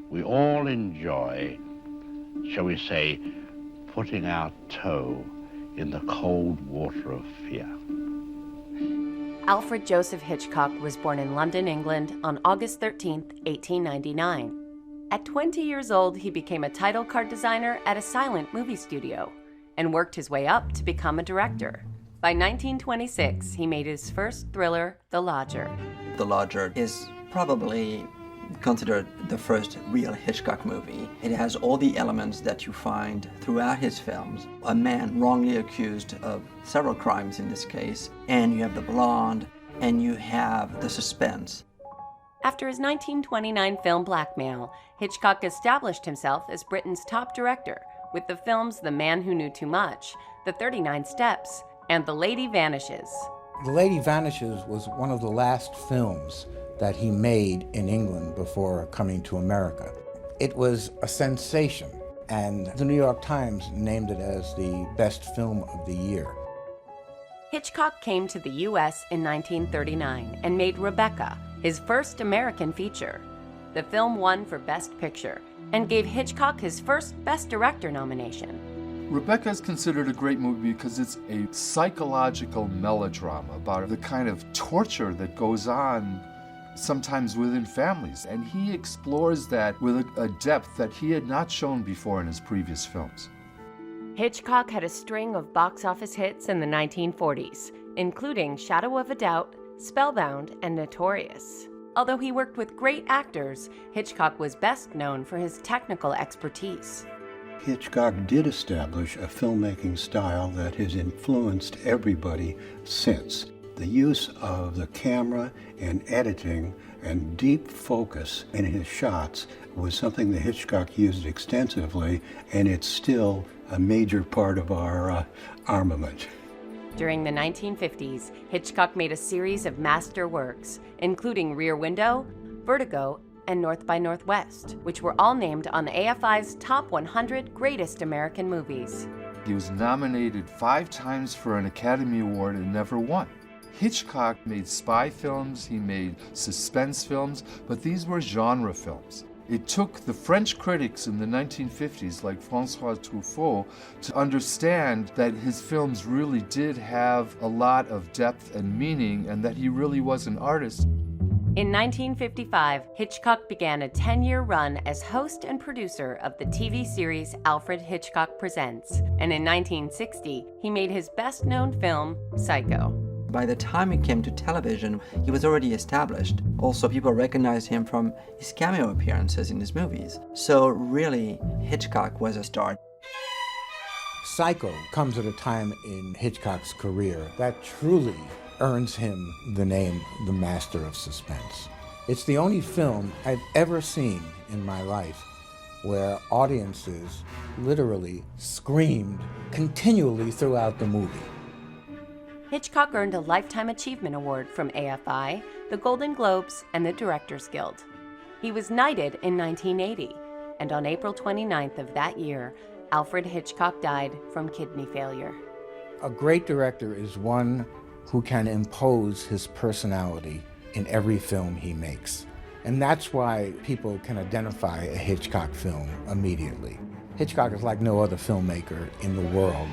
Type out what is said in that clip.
we all enjoy, shall we say, putting our toe in the cold water of fear. Alfred Joseph Hitchcock was born in London, England on August 13, 1899. At 20 years old, he became a title card designer at a silent movie studio and worked his way up to become a director. By 1926, he made his first thriller, The Lodger. The Lodger is probably considered the first real Hitchcock movie. It has all the elements that you find throughout his films. A man wrongly accused of several crimes in this case, and you have the blonde, and you have the suspense. After his 1929 film Blackmail, Hitchcock established himself as Britain's top director with the films The Man Who Knew Too Much, The 39 Steps, and The Lady Vanishes. The Lady Vanishes was one of the last films that he made in England before coming to America. It was a sensation, and the New York Times named it as the best film of the year. Hitchcock came to the U.S. in 1939 and made Rebecca, his first American feature. The film won for Best Picture and gave Hitchcock his first Best Director nomination. Rebecca is considered a great movie because it's a psychological melodrama about the kind of torture that goes on sometimes within families, and he explores that with a depth that he had not shown before in his previous films. Hitchcock had a string of box office hits in the 1940s, including Shadow of a Doubt, Spellbound, and Notorious. Although he worked with great actors, Hitchcock was best known for his technical expertise. Hitchcock did establish a filmmaking style that has influenced everybody since. The use of the camera and editing and deep focus in his shots was something that Hitchcock used extensively, and it's still a major part of our armament. During the 1950s, Hitchcock made a series of master works, including Rear Window, Vertigo, and North by Northwest, which were all named on the AFI's Top 100 Greatest American Movies. He was nominated 5 times for an Academy Award and never won. Hitchcock made spy films, he made suspense films, but these were genre films. It took the French critics in the 1950s, like François Truffaut, to understand that his films really did have a lot of depth and meaning, and that he really was an artist. In 1955, Hitchcock began a 10-year run as host and producer of the TV series Alfred Hitchcock Presents, and in 1960, he made his best-known film, Psycho. By the time he came to television, he was already established. Also, people recognized him from his cameo appearances in his movies. So really, Hitchcock was a star. Psycho comes at a time in Hitchcock's career that truly earns him the name the Master of Suspense. It's the only film I've ever seen in my life where audiences literally screamed continually throughout the movie. Hitchcock earned a Lifetime Achievement Award from AFI, the Golden Globes, and the Directors Guild. He was knighted in 1980, and on April 29th of that year, Alfred Hitchcock died from kidney failure. A great director is one who can impose his personality in every film he makes. And that's why people can identify a Hitchcock film immediately. Hitchcock is like no other filmmaker in the world.